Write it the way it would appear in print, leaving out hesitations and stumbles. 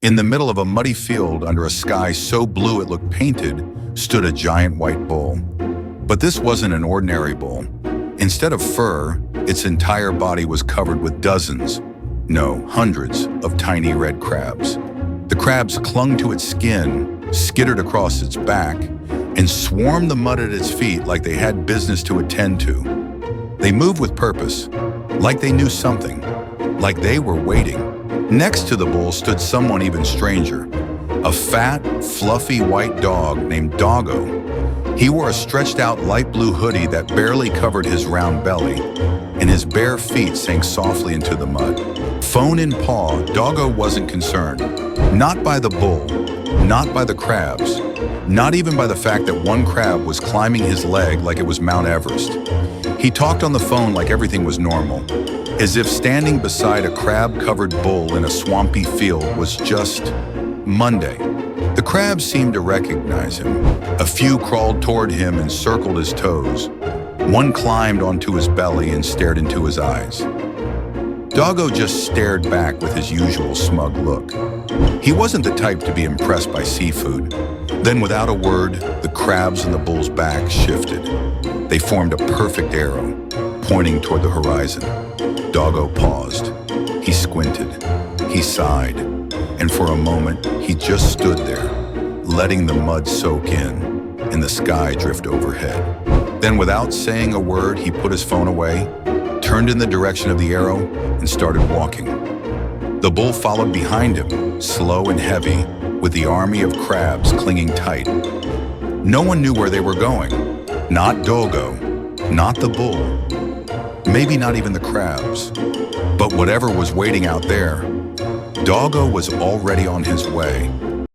In the middle of a muddy field under a sky so blue it looked painted stood a giant white bull. But this wasn't an ordinary bull. Instead of fur, its entire body was covered with dozens, no, hundreds of tiny red crabs. The crabs clung to its skin, skittered across its back, and swarmed the mud at its feet like they had business to attend to. They moved with purpose, like they knew something, like they were waiting. Next to the bull stood someone even stranger, a fat, fluffy white dog named Doggo. He wore a stretched-out light blue hoodie that barely covered his round belly, and his bare feet sank softly into the mud. Phone in paw, Doggo wasn't concerned. Not by the bull, not by the crabs, not even by the fact that one crab was climbing his leg like it was Mount Everest. He talked on the phone like everything was normal, as if standing beside a crab-covered bull in a swampy field was just Monday. The crabs seemed to recognize him. A few crawled toward him and circled his toes. One climbed onto his belly and stared into his eyes. Doggo just stared back with his usual smug look. He wasn't the type to be impressed by seafood. Then, without a word, the crabs on the bull's back shifted. They formed a perfect arrow, pointing toward the horizon. Doggo paused. He squinted. He sighed. And for a moment, he just stood there, letting the mud soak in and the sky drift overhead. Then, without saying a word, he put his phone away, turned in the direction of the arrow, and started walking. The bull followed behind him, slow and heavy, with the army of crabs clinging tight. No one knew where they were going. Not Doggo, not the bull, maybe not even the crabs. But whatever was waiting out there, Doggo was already on his way,